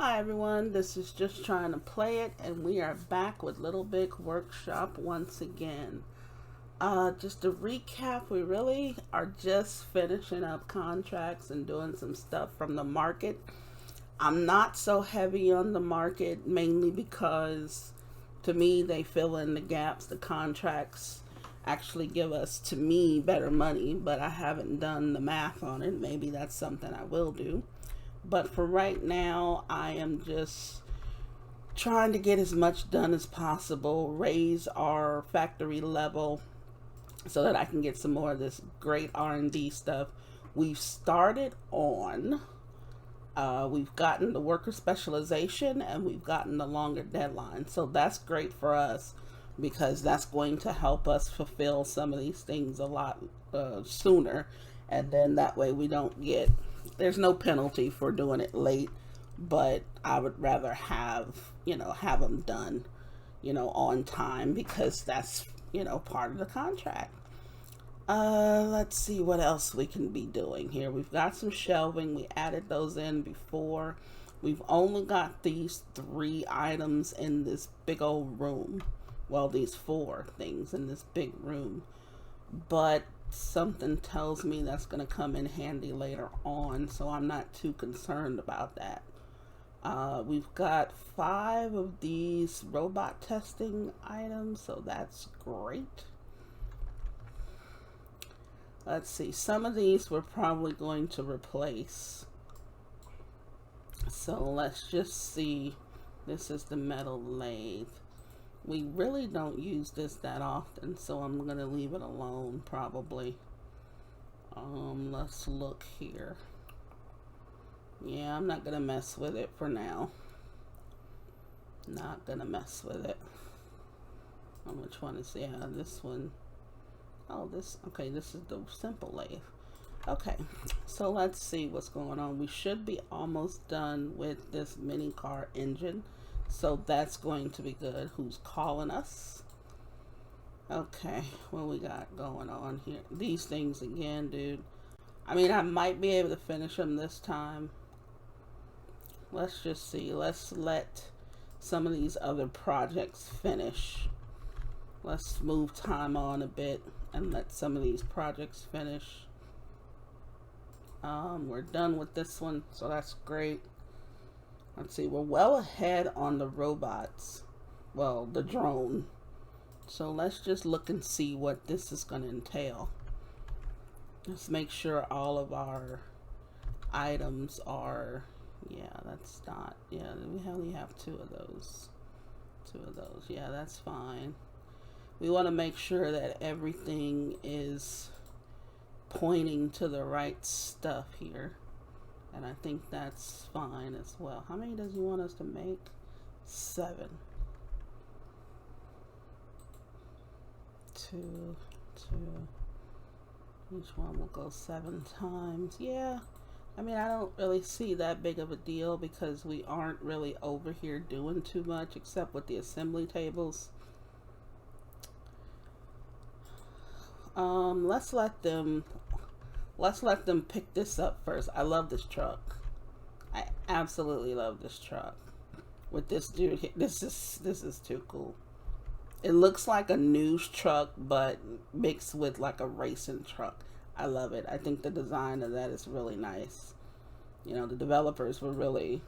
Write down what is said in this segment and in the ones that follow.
Hi everyone, this is Just Trying to Play It, and we are back with Little Big Workshop once again. Just to recap, we really are just finishing up contracts and doing some stuff from the market. I'm not so heavy on the market, mainly because to me they fill in the gaps. The contracts actually give us, to me, better money, but I haven't done the math on it. Maybe that's something I will do. But for right now, I am just trying to get as much done as possible, raise our factory level so that I can get some more of this great R&D stuff. We've started on, we've gotten the worker specialization and we've gotten the longer deadline. So that's great for us because that's going to help us fulfill some of these things a lot sooner. And then that way we don't get, there's no penalty for doing it late, but I would rather have them done, on time because that's, part of the contract. Let's see what else we can be doing here. We've got some shelving. We added those in before. We've only got these 3 items in this big old room. Well, these 4 things in this big room. But something tells me that's going to come in handy later on, so I'm not too concerned about that. We've got 5 of these robot testing items, so that's great. Let's see, some of these we're probably going to replace. So let's just see. This is the metal lathe. We really don't use this that often, so I'm going to leave it alone probably. Let's look here. Yeah, I'm not going to mess with it for now. Not going to mess with it. Which one is, yeah, this one. Oh, okay, this is the simple lathe. Okay, so let's see what's going on. We should be almost done with this mini car engine. So that's going to be good. Who's calling us? Okay, what we got going on here? These things again, dude. I mean, I might be able to finish them this time. Let's just see. Let's let some of these other projects finish. Let's move time on a bit and let some of these projects finish. We're done with this one, so that's great. Let's see, we're well ahead on the robots. Well, the drone. So let's just look and see what this is going to entail. Let's make sure all of our items are, yeah, that's not, yeah, we only have 2 of those. 2 of those, yeah, that's fine. We want to make sure that everything is pointing to the right stuff here. And I think that's fine as well. How many does he want us to make? 7. 2, 2. Each one will go 7 times. Yeah. I mean, I don't really see that big of a deal because we aren't really over here doing too much except with the assembly tables. Let's let them pick this up first. I love this truck. I absolutely love this truck. With this dude here, this is too cool. It looks like a news truck, but mixed with like a racing truck. I love it. I think the design of that is really nice. The developers were really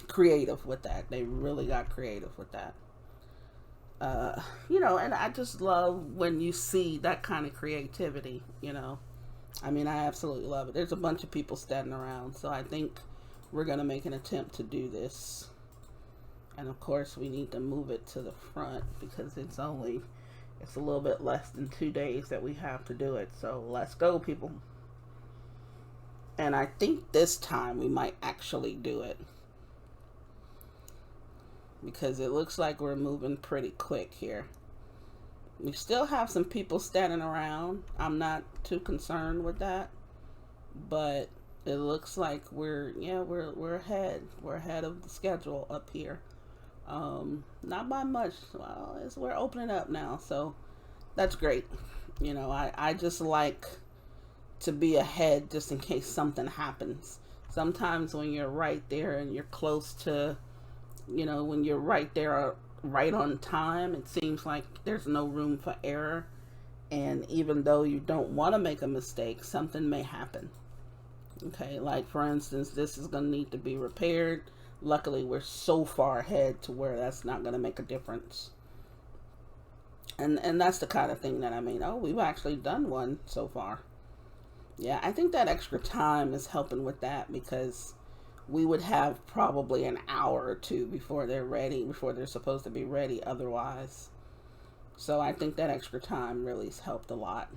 creative with that. They really got creative with that. And I just love when you see that kind of creativity, I mean, I absolutely love it. There's a bunch of people standing around, so I think we're going to make an attempt to do this. And of course, we need to move it to the front because it's a little bit less than 2 days that we have to do it. So let's go, people. And I think this time we might actually do it, because it looks like we're moving pretty quick here. We still have some people standing around. I'm not too concerned with that, but it looks like we're ahead. We're ahead of the schedule up here. Not by much. Well, we're opening up now, so that's great. I just like to be ahead just in case something happens. Sometimes when you're right there and you're close to, when you're right there, right on time, it seems like there's no room for error. And even though you don't want to make a mistake, something may happen. Okay, like for instance, this is going to need to be repaired. Luckily, we're so far ahead to where that's not going to make a difference. And that's the kind of thing that I mean, oh, we've actually done one so far. Yeah, I think that extra time is helping with that, because we would have probably an hour or two before they're ready, before they're supposed to be ready otherwise. So I think that extra time really has helped a lot.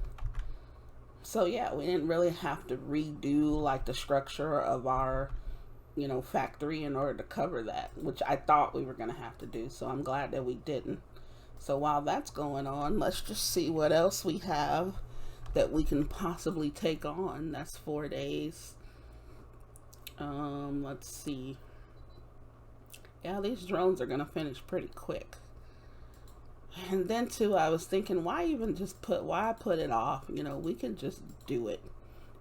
So yeah, we didn't really have to redo like the structure of our, factory in order to cover that, which I thought we were going to have to do. So I'm glad that we didn't. So while that's going on, let's just see what else we have that we can possibly take on. That's 4 days. Let's see. Yeah, these drones are going to finish pretty quick. And then too, I was thinking, why put it off? We can just do it.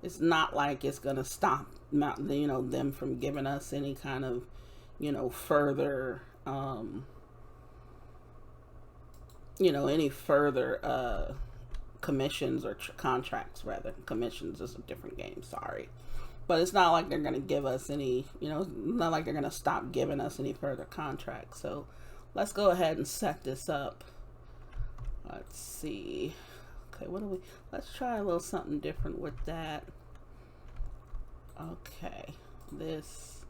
It's not like it's going to stop, them from giving us any kind of, further, any further, commissions or contracts, rather. Commissions is a different game, sorry. But it's not like they're going to give us any, not like they're going to stop giving us any further contracts. So let's go ahead and set this up. Let's see. Okay, let's try a little something different with that. Okay, this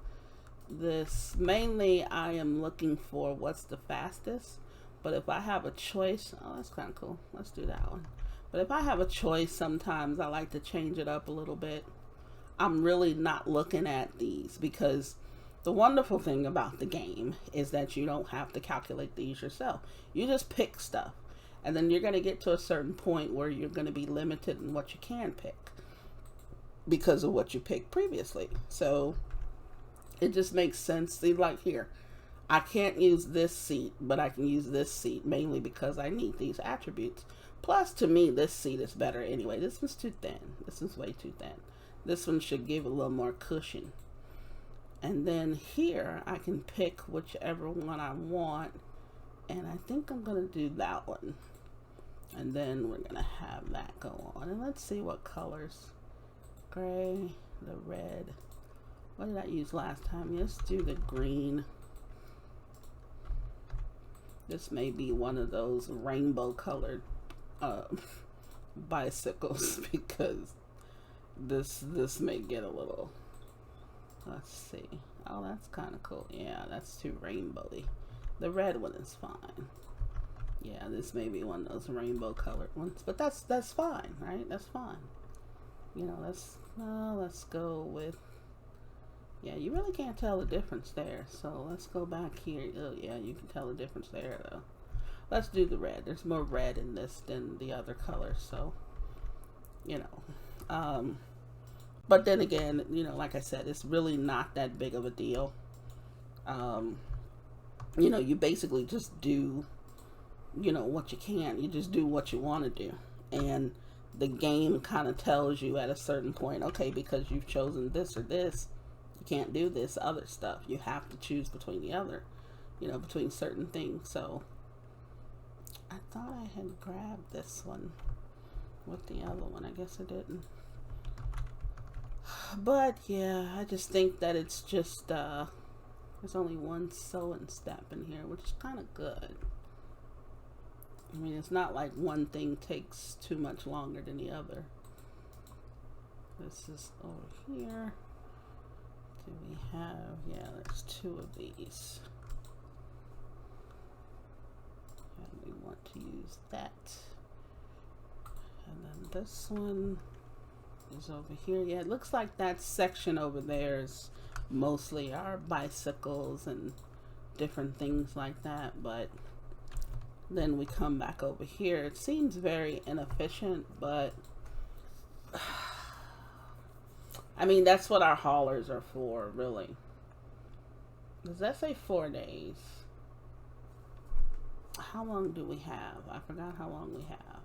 mainly I am looking for what's the fastest. But if I have a choice, oh, that's kind of cool. Let's do that one. But if I have a choice, sometimes I like to change it up a little bit. I'm really not looking at these, because the wonderful thing about the game is that you don't have to calculate these yourself. You just pick stuff. And then you're going to get to a certain point where you're going to be limited in what you can pick because of what you picked previously. So it just makes sense. See, like here, I can't use this seat, but I can use this seat mainly because I need these attributes. Plus, to me, this seat is better anyway. This one's too thin. This is way too thin. This one should give a little more cushion. And then here, I can pick whichever one I want. And I think I'm going to do that one. And then we're going to have that go on. And let's see what colors. Gray, the red. What did I use last time? Let's do the green. This may be one of those rainbow colored bicycles, because this may get a little, let's see. Oh, that's kind of cool. Yeah, that's too rainbowy. The red one is fine. Yeah, this may be one of those rainbow colored ones, but that's fine, right? That's fine. Let's go with, yeah, you really can't tell the difference there. So let's go back here. Oh yeah, you can tell the difference there though. Let's do the red. There's more red in this than the other colors, so but then again, like I said, it's really not that big of a deal. You basically just do what you can. You just do what you want to do, and the game kind of tells you at a certain point, okay, because you've chosen this or this, you can't do this other stuff. You have to choose between the other, between certain things. So I thought I had grabbed this one with the other one. I guess I didn't. But yeah, I just think that it's just there's only one sewing step in here, which is kind of good. I mean, it's not like one thing takes too much longer than the other. This is over here. Do we have, yeah, there's 2 of these. And we want to use that. And then this one is over here. Yeah, it looks like that section over there is mostly our bicycles and different things like that, but then we come back over here. It seems very inefficient, but I mean, that's what our haulers are for, really. Does that say 4 days? How long do we have? I forgot how long we have.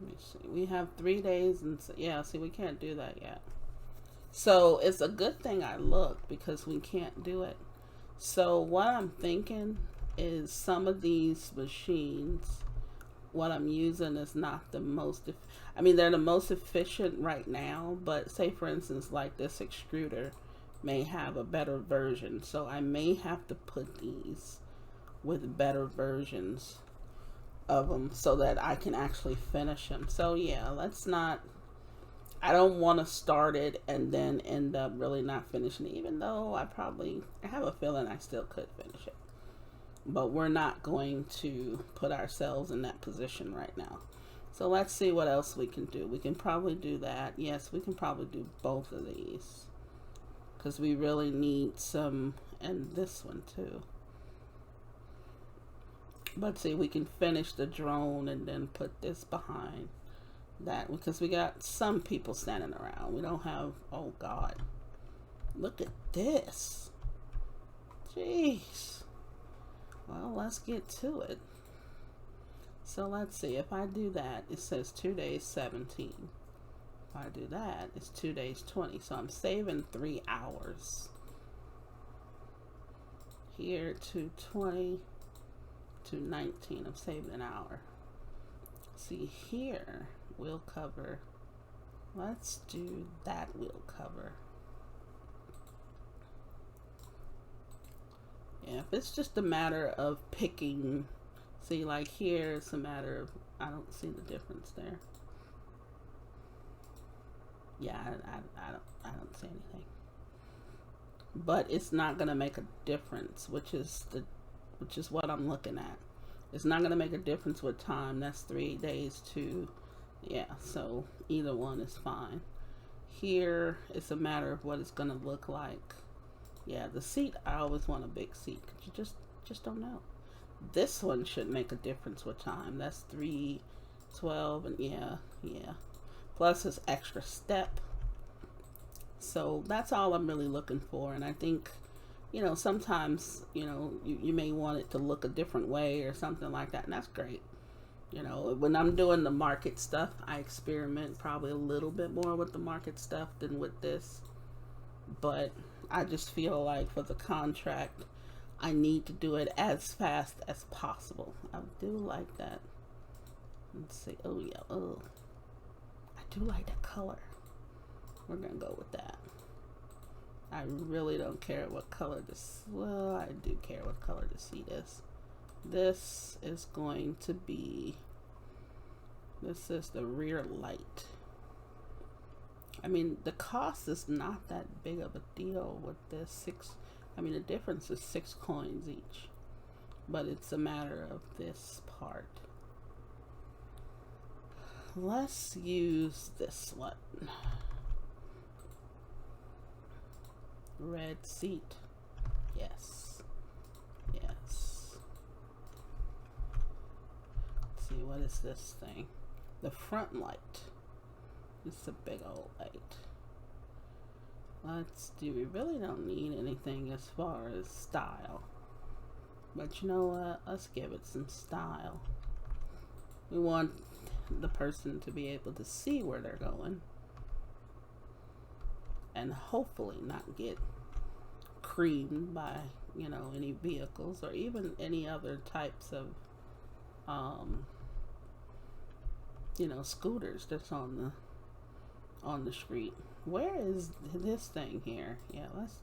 Let me see. We have 3 days, and yeah, see, we can't do that yet. So it's a good thing I looked because we can't do it. So what I'm thinking is some of these machines, what I'm using is not the most, I mean, they're the most efficient right now, but say for instance, like this extruder may have a better version. So I may have to put these with better versions of them so that I can actually finish them. So yeah, let's not, I don't want to start it and then end up really not finishing it, even though I have a feeling I still could finish it. But we're not going to put ourselves in that position right now. So let's see what else we can do. We can probably do that. Yes, we can probably do both of these, because we really need some, and this one too. But see, we can finish the drone and then put this behind that, because we got some people standing around. We don't have, oh God, look at this. Jeez. Well, let's get to it. So let's see, if I do that, it says 2 days 17. If I do that, it's 2 days 20. So I'm saving 3 hours. Here to 20 to 19, I'm saving an hour. See, here we'll cover, let's do that wheel cover. Yeah, if it's just a matter of picking, see, like here it's a matter of, I don't see the difference there. Yeah, I don't see anything. But it's not gonna make a difference, which is what I'm looking at. It's not gonna make a difference with time. That's 3 days to, yeah, so either one is fine. Here it's a matter of what it's gonna look like. Yeah, the seat, I always want a big seat, because you just don't know. This one should make a difference with time. That's 3:12, and yeah. Plus this extra step. So that's all I'm really looking for. And I think, you know, sometimes, you know, you may want it to look a different way or something like that, and that's great. You know, when I'm doing the market stuff, I experiment probably a little bit more with the market stuff than with this. But I just feel like for the contract, I need to do it as fast as possible. I do like that. Let's see. Oh yeah. Oh, I do like that color. We're gonna go with that. I really don't care what color this, well, I do care what color the seat is. This is going to be, this is the rear light. I mean, the cost is not that big of a deal with this. The difference is 6 coins each, but it's a matter of this part. Let's use this one. Red seat. Yes. Yes. Let's see, what is this thing? The front light. It's a big old light. Let's do, we really don't need anything as far as style. But you know what? Let's give it some style. We want the person to be able to see where they're going. And hopefully not get creamed by, you know, any vehicles or even any other types of, you know, scooters that's on the street. Where is this thing here? Yeah, let's,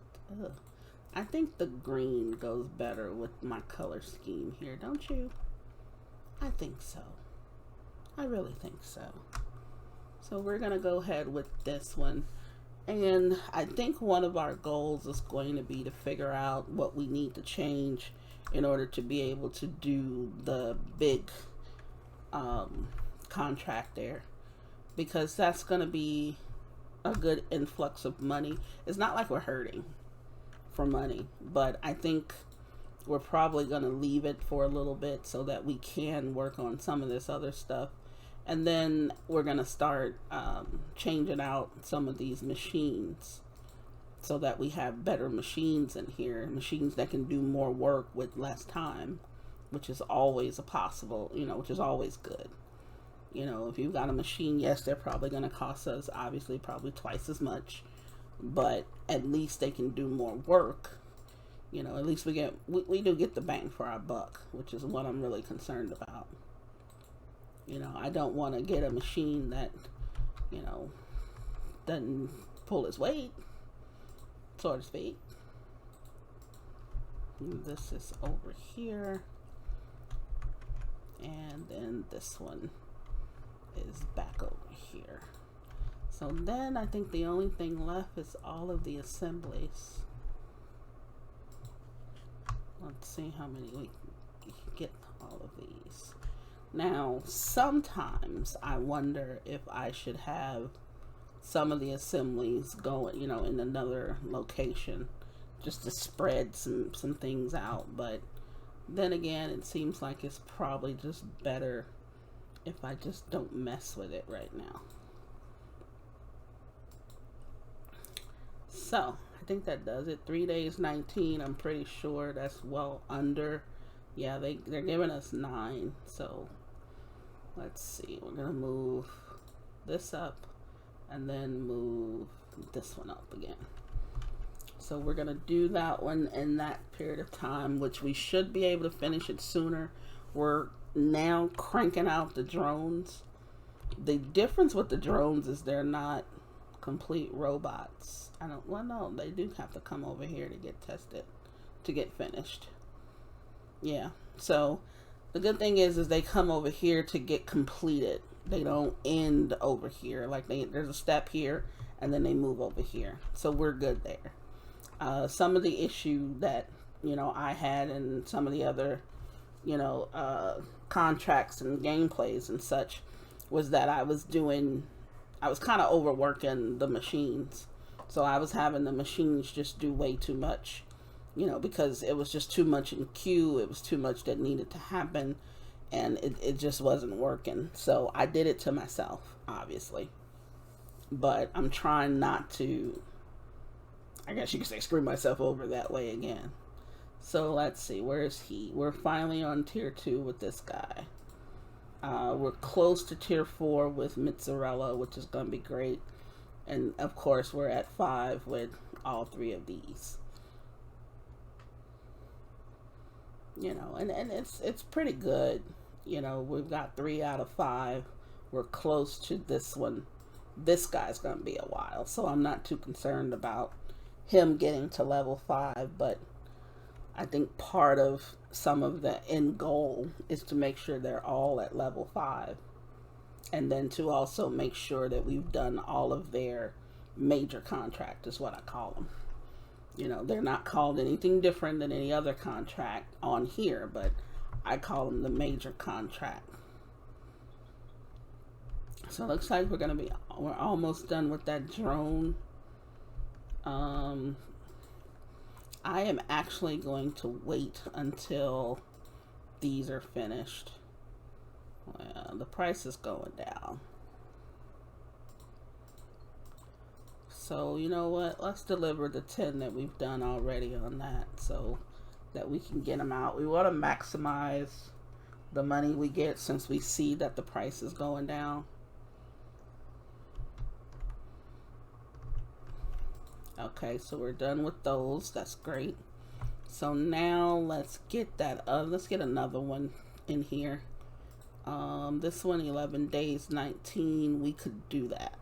I think the green goes better with my color scheme here, don't you? I think so. I really think so. So we're gonna go ahead with this one. And I think one of our goals is going to be to figure out what we need to change in order to be able to do the big contract there, because that's going to be a good influx of money. It's not like we're hurting for money, but I think we're probably going to leave it for a little bit so that we can work on some of this other stuff. And then we're going to start changing out some of these machines so that we have better machines in here, machines that can do more work with less time, which is always a possible, you know, which is always good. You know, if you've got a machine, yes, they're probably going to cost us, obviously, probably twice as much. but at least they can do more work. You know, at least we do get the bang for our buck, which is what I'm really concerned about. You know, I don't want to get a machine that, you know, doesn't pull its weight, so to speak. And this is over here, and then this one is back over here. So then I think the only thing left is all of the assemblies. Let's see how many we can get all of these. Now, sometimes I wonder if I should have some of the assemblies going, you know, in another location just to spread some things out. But then again, it seems like it's probably just better if I just don't mess with it right now. So I think that does it. 3 days 19. I'm pretty sure that's well under. Yeah, they're giving us 9. So let's see. We're gonna move this up and then move this one up again. So we're gonna do that one in that period of time, which we should be able to finish it sooner. We're now cranking out the drones. The difference with the drones is they're not complete robots. Well, no, they do have to come over here to get tested, to get finished. Yeah, so the good thing is they come over here to get completed. They don't end over here. Like there's a step here and then they move over here. So we're good there. Some of the issue that, you know, I had and some of the other, you know, contracts and gameplays and such was that I was kind of overworking the machines. So I was having the machines just do way too much, you know, because it was just too much in queue. It was too much that needed to happen, and it just wasn't working. So I did it to myself, obviously. But I'm trying not to, I guess you could say, screw myself over that way again. So let's see, where is he? We're finally on tier 2 with this guy. We're close to tier 4 with Mozzarella, which is going to be great. And of course, we're at 5 with all 3 of these. You know, and it's pretty good. You know, we've got 3 out of 5. We're close to this one. This guy's going to be a while, so I'm not too concerned about him getting to level 5, but I think part of some of the end goal is to make sure they're all at level 5. And then to also make sure that we've done all of their major contract, is what I call them. You know, they're not called anything different than any other contract on here, but I call them the major contract. So it looks like we're almost done with that drone. I am actually going to wait until these are finished. Well, the price is going down. So you know what? Let's deliver the 10 that we've done already on that, so that we can get them out. We want to maximize the money we get since we see that the price is going down. Okay, so we're done with those. That's great. So now let's get that. Let's get another one in here. This one, 11 days, 19. We could do that.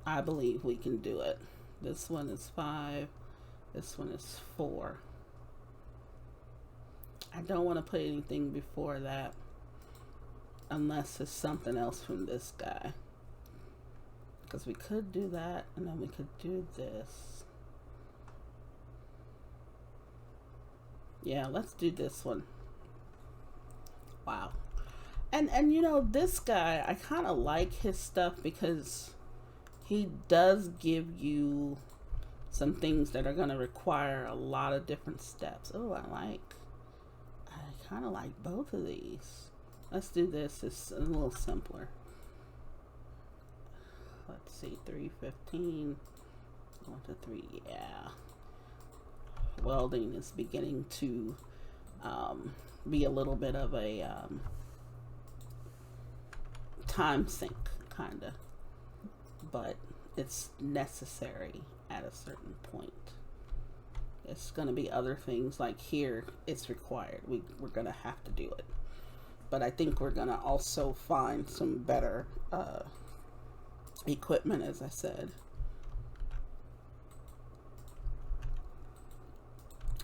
I believe we can do it. This one is 5. This one is 4. I don't want to put anything before that unless it's something else from this guy. Because we could do that, and then we could do this. Yeah, let's do this one. Wow. And you know, this guy, I kind of like his stuff because he does give you some things that are going to require a lot of different steps. Oh, I kind of like both of these. Let's do this. It's a little simpler. Let's see, 315. 1 to 3, yeah. Welding is beginning to be a little bit of a time sink, kind of. But it's necessary at a certain point. It's going to be other things like here, it's required. We're going to have to do it. But I think we're going to also find some better equipment, as I said.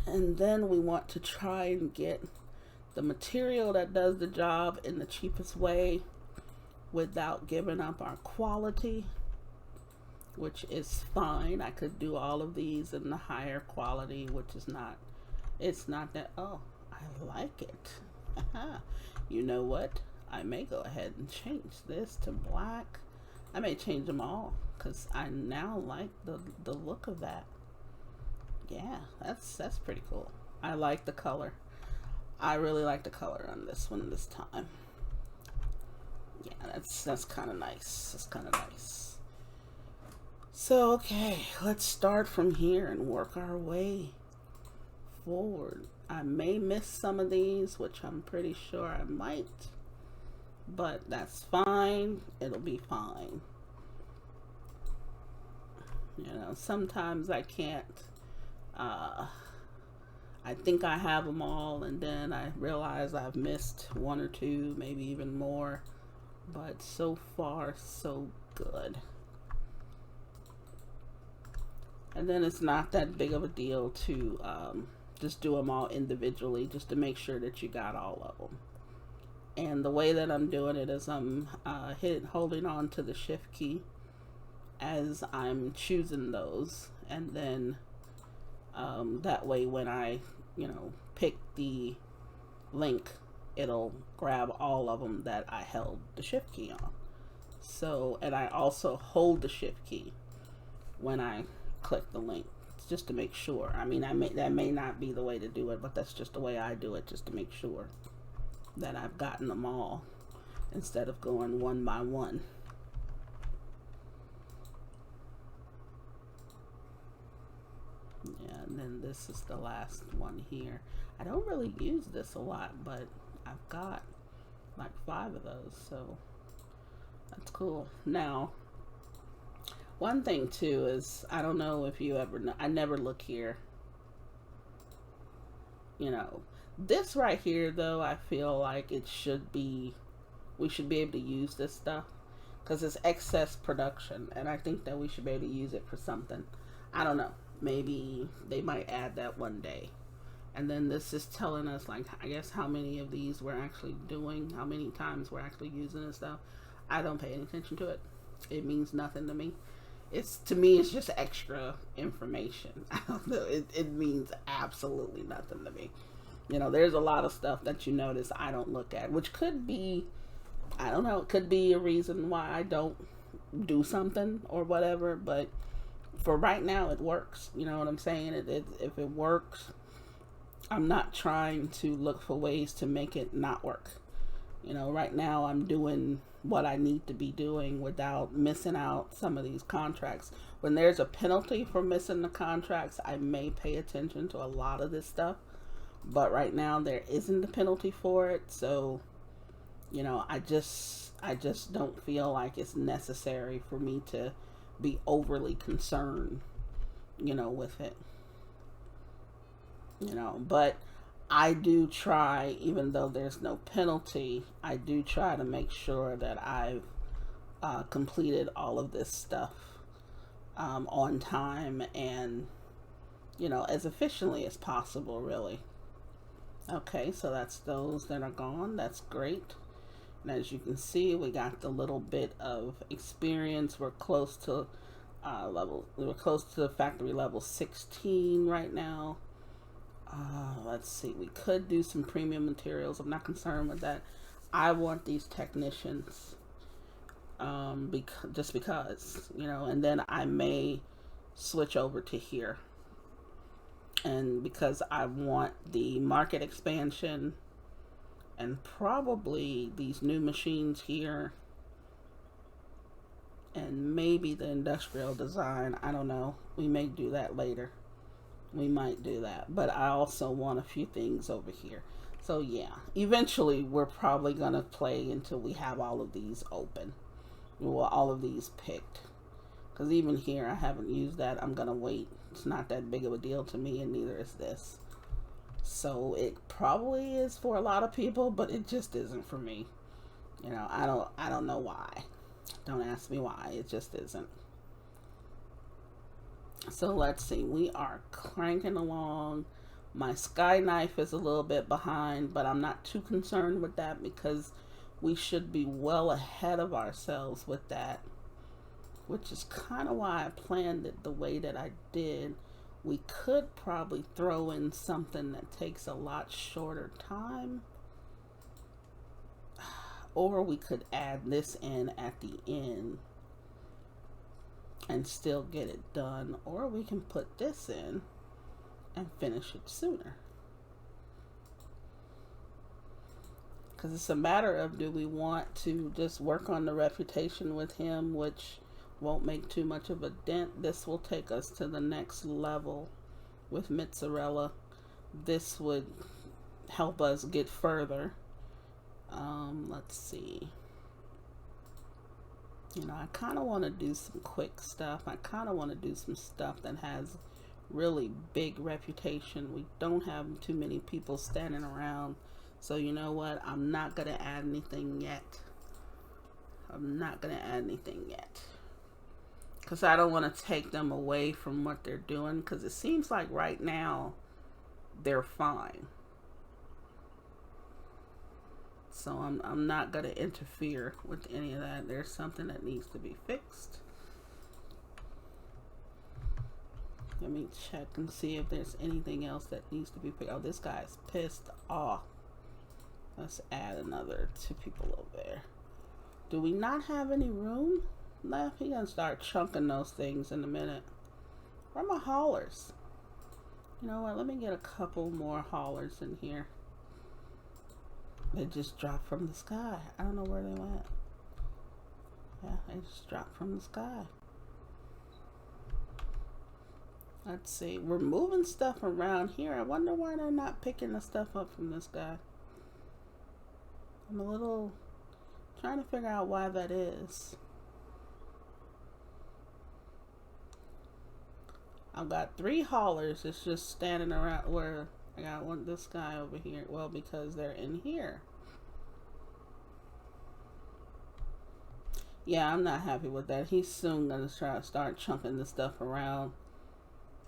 And then we want to try and get the material that does the job in the cheapest way without giving up our quality, which is fine. I could do all of these in the higher quality, which is not, it's not that, oh, I like it. You know what? I may go ahead and change this to black. I may change them all because I now like the look of that. Yeah, that's pretty cool. I like the color. I really like the color on this one this time. Yeah, that's kind of nice. That's kind of nice. So, okay, let's start from here and work our way forward. I may miss some of these, which I'm pretty sure I might, but that's fine. It'll be fine. You know, sometimes I can't, I think I have them all, and then I realize I've missed one or two, maybe even more, but so far, so good. And then it's not that big of a deal to just do them all individually, just to make sure that you got all of them. And the way that I'm doing it is I'm holding on to the shift key as I'm choosing those, and then that way when I, you know, pick the link, it'll grab all of them that I held the shift key on. So, and I also hold the shift key when I click the link, just to make sure. I mean, that may not be the way to do it, but that's just the way I do it, just to make sure that I've gotten them all instead of going one by one. Yeah, and then this is the last one here. I don't really use this a lot, but I've got like 5 of those, so that's cool. Now, one thing too is, I don't know if you ever know, I never look here. You know, this right here though, I feel like it should be, we should be able to use this stuff because it's excess production, and I think that we should be able to use it for something. I don't know, maybe they might add that one day. And then this is telling us, like, I guess how many of these we're actually doing, how many times we're actually using this stuff. I don't pay any attention to it. It means nothing to me. To me, it's just extra information. I don't know. It means absolutely nothing to me. You know, there's a lot of stuff that you notice I don't look at, which could be, I don't know, it could be a reason why I don't do something or whatever, but for right now, it works. You know what I'm saying? If it works, I'm not trying to look for ways to make it not work. You know, right now I'm doing what I need to be doing without missing out some of these contracts. When there's a penalty for missing the contracts, I may pay attention to a lot of this stuff. But right now there isn't a penalty for it. So, you know, I just don't feel like it's necessary for me to be overly concerned, you know, with it. You know, but I do try, even though there's no penalty, I do try to make sure that I've completed all of this stuff on time and, you know, as efficiently as possible, really. Okay, so that's those that are gone. That's great. And as you can see, we got the little bit of experience. We're close to we're close to factory level 16 right now. Let's see, we could do some premium materials. I'm not concerned with that. I want these technicians just because, you know, and then I may switch over to here, and because I want the market expansion and probably these new machines here and maybe the industrial design. I don't know, we may do that later. We might do that, but I also want a few things over here. So yeah, eventually we're probably gonna play until we have all of these open, well, all of these picked, Because even here, I haven't used that. I'm going to wait. It's not that big of a deal to me, and neither is this. So it probably is for a lot of people, but it just isn't for me. You know, I don't know why. Don't ask me why. It just isn't. So let's see. We are cranking along. My sky knife is a little bit behind, but I'm not too concerned with that because we should be well ahead of ourselves with that, which is kind of why I planned it the way that I did. We could probably throw in something that takes a lot shorter time, or we could add this in at the end and still get it done, or we can put this in and finish it sooner. Because it's a matter of, do we want to just work on the reputation with him, which won't make too much of a dent. This will take us to the next level with mozzarella. This would help us get further. Let's see. You know, I kind of want to do some quick stuff. I kind of want to do some stuff that has really big reputation. We don't have too many people standing around. So you know what? I'm not going to add anything yet. I'm not going to add anything yet. Because I don't want to take them away from what they're doing. Because it seems like right now they're fine. So I'm not going to interfere with any of that. There's something that needs to be fixed. Let me check and see if there's anything else that needs to be fixed. Oh, this guy's pissed off. Let's add another 2 people over there. Do we not have any room left? He's going to start chunking those things in a minute. Where are my haulers? You know what? Let me get a couple more haulers in here. They just dropped from the sky. I don't know where they went. Yeah, they just dropped from the sky. Let's see. We're moving stuff around here. I wonder why they're not picking the stuff up from this guy. I'm a little trying to figure out why that is. I've got 3 haulers. It's just standing around where I got this guy over here. Well, because they're in here. Yeah, I'm not happy with that. He's soon going to try to start chunking this stuff around.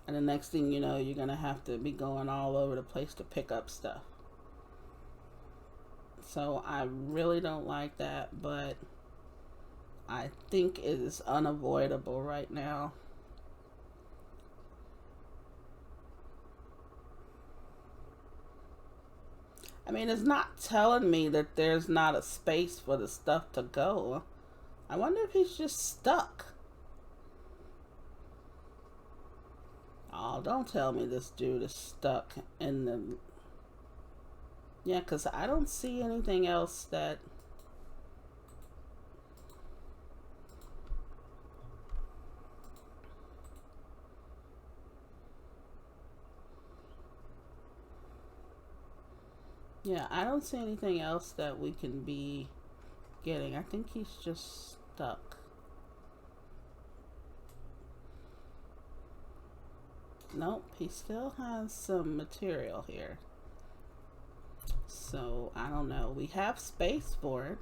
And the next thing you know, you're going to have to be going all over the place to pick up stuff. So I really don't like that, but I think it is unavoidable right now. I mean, it's not telling me that there's not a space for the stuff to go. I wonder if he's just stuck. Oh, don't tell me this dude is stuck in the... Yeah, because I don't see anything else that... Yeah, I don't see anything else that we can be getting. I think he's just stuck. Nope, he still has some material here. So, I don't know. We have space for it.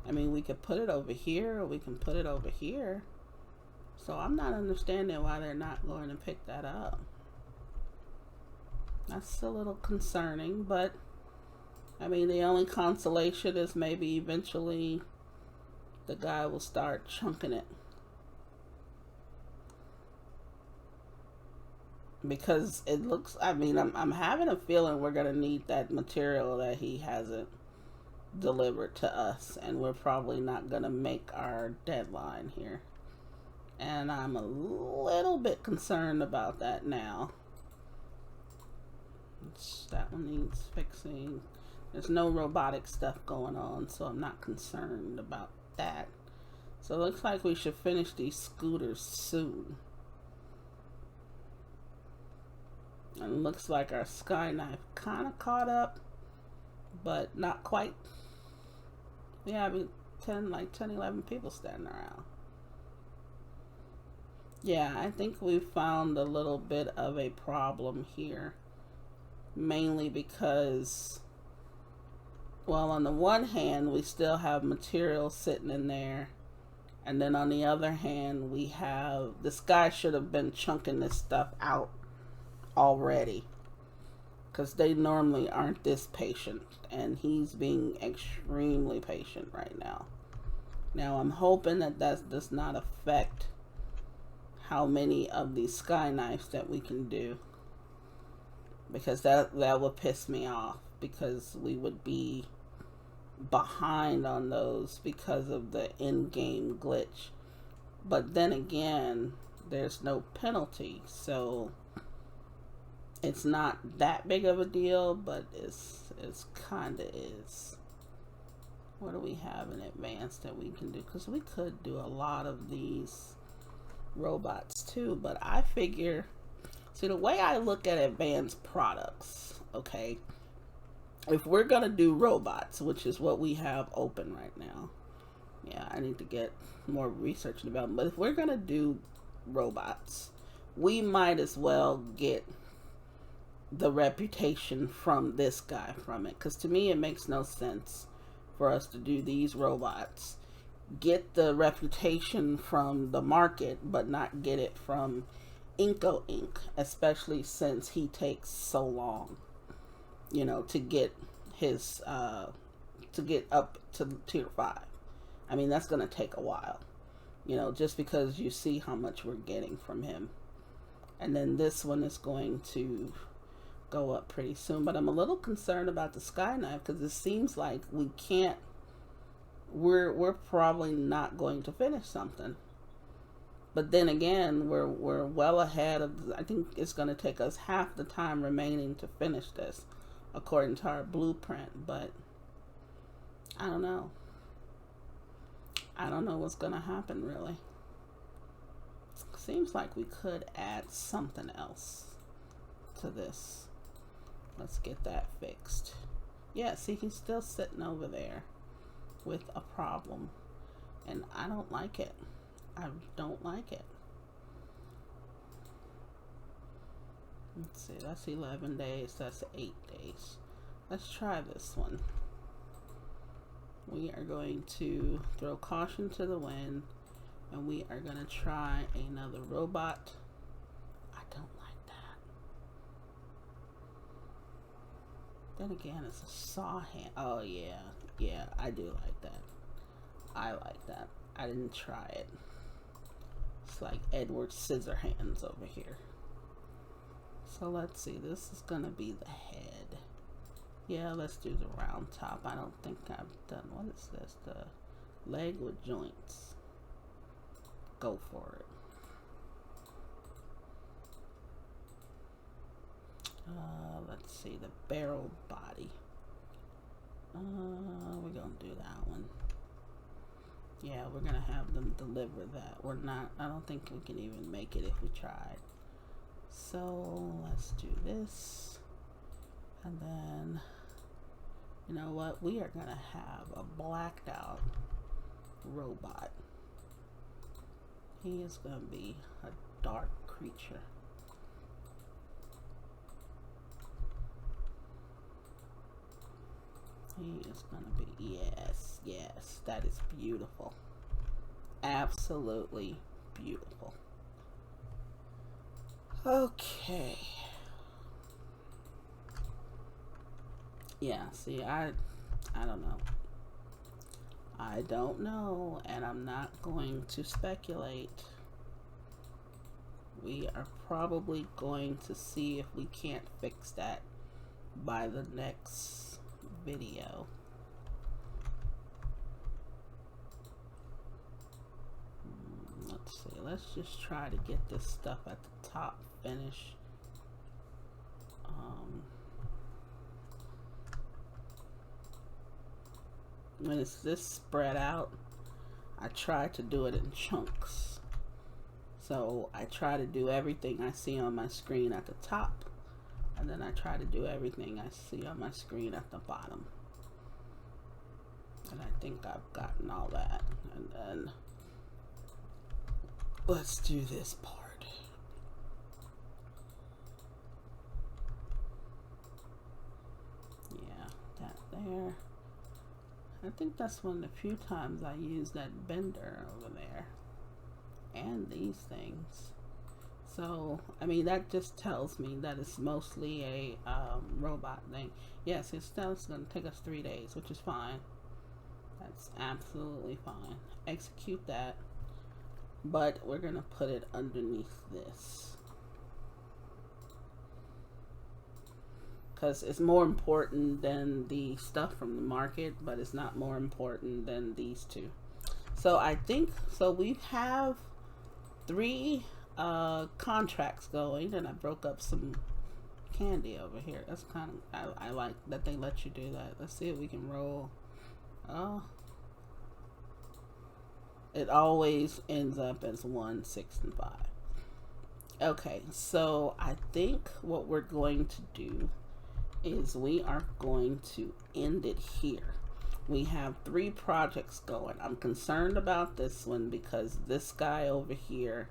I mean, we could put it over here, or we can put it over here. So, I'm not understanding why they're not going to pick that up. That's a little concerning, but... I mean, the only consolation is maybe eventually the guy will start chunking it. Because it looks, I mean, I'm having a feeling we're going to need that material that he hasn't delivered to us. And we're probably not going to make our deadline here. And I'm a little bit concerned about that now. That one needs fixing. There's no robotic stuff going on, so I'm not concerned about that. So it looks like we should finish these scooters soon. And it looks like our sky knife kind of caught up, but not quite. Yeah, I mean, 10, 11 people standing around. Yeah, I think we found a little bit of a problem here. Mainly because, well, on the one hand, we still have material sitting in there. And then on the other hand, we have, this guy should have been chunking this stuff out already. Because they normally aren't this patient. And he's being extremely patient right now. Now, I'm hoping that that does not affect how many of these sky knives that we can do. Because that would piss me off. Because we would be behind on those because of the in-game glitch. But then again, there's no penalty. So it's not that big of a deal, but it's kind of is. What do we have in advanced that we can do? Because we could do a lot of these robots too, but I figure, see, the way I look at advanced products, okay, if we're gonna do robots, which is what we have open right now, yeah, I need to get more research about them, but if we're gonna do robots, we might as well get the reputation from this guy from it, because to me it makes no sense for us to do these robots, get the reputation from the market, but not get it from Inco Inc., especially since he takes so long, you know, to get his, to get up to tier 5. I mean, that's going to take a while, you know, just because you see how much we're getting from him. And then this one is going to go up pretty soon, but I'm a little concerned about the sky knife because it seems like we can't, we're probably not going to finish something. But then again, we're well ahead of, I think it's going to take us half the time remaining to finish this according to our blueprint, but I don't know. I don't know what's going to happen really. Seems like we could add something else to this. Let's get that fixed. Yeah, see, he's still sitting over there with a problem. And I don't like it. I don't like it. Let's see, that's 11 days. That's 8 days. Let's try this one. We are going to throw caution to the wind. And we are going to try another robot. I don't like that. Then again, it's a saw hand. Oh, yeah. Yeah, I do like that. I like that. I didn't try it. It's like Edward Scissorhands over here. So let's see. This is going to be the head. Yeah, let's do the round top. I don't think I've done... What is this? The leg with joints. Go for it. Let's see, the barrel body. We're gonna do that one. Yeah, we're gonna have them deliver that. We're not, I don't think we can even make it if we tried. So let's do this. And then, you know what? We are gonna have a blacked out robot. He is going to be a dark creature. He is going to be, yes, yes, that is beautiful. Absolutely beautiful. Okay. Yeah, see, I don't know. I don't know, and I'm not going to speculate. We are probably going to see if we can't fix that by the next video. Let's see, let's just try to get this stuff at the top finished. When it's this spread out, I try to do it in chunks. So I try to do everything I see on my screen at the top, and then I try to do everything I see on my screen at the bottom. And I think I've gotten all that. And then let's do this part. there. I think that's one of the few times I use that bender over there. And these things. So, I mean, that just tells me that it's mostly a robot thing. Yes, it's still going to take us 3 days, which is fine. That's absolutely fine. Execute that. But we're going to put it underneath this. Because it's more important than the stuff from the market, but it's not more important than these two. So I think, so we have 3 contracts going, and I broke up some candy over here. That's kind of, I like that they let you do that. Let's see if we can roll. Oh, it always ends up as 1, 6, and 5. Okay, so I think what we're going to do is we are going to end it here. We have 3 projects going. I'm concerned about this one because this guy over here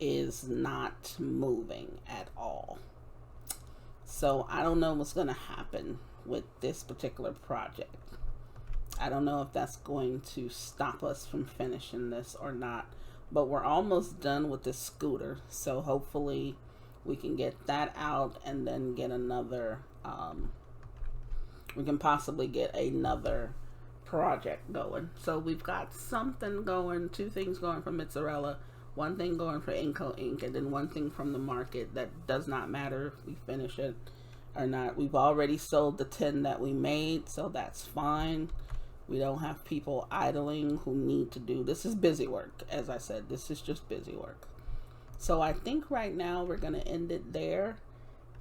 is not moving at all. So I don't know what's going to happen with this particular project. I don't know if that's going to stop us from finishing this or not, but we're almost done with this scooter. So hopefully we can get that out and then get another, we can possibly get another project going. So we've got something going, 2 things going from Mozzarella, 1 thing going for Inco Inc., and then 1 thing from the market that does not matter if we finish it or not. We've already sold the 10 that we made, so that's fine. We don't have people idling who need to do, this is busy work. As I said, this is just busy work. So I think right now we're going to end it there.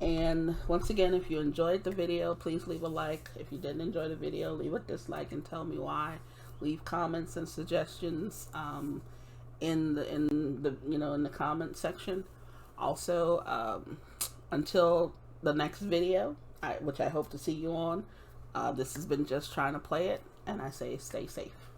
And once again, if you enjoyed the video, please leave a like. If you didn't enjoy the video, leave a dislike and tell me why. Leave comments and suggestions in the comment section. Also, until the next video, which I hope to see you on, this has been Just Trying to Play It, and I say stay safe.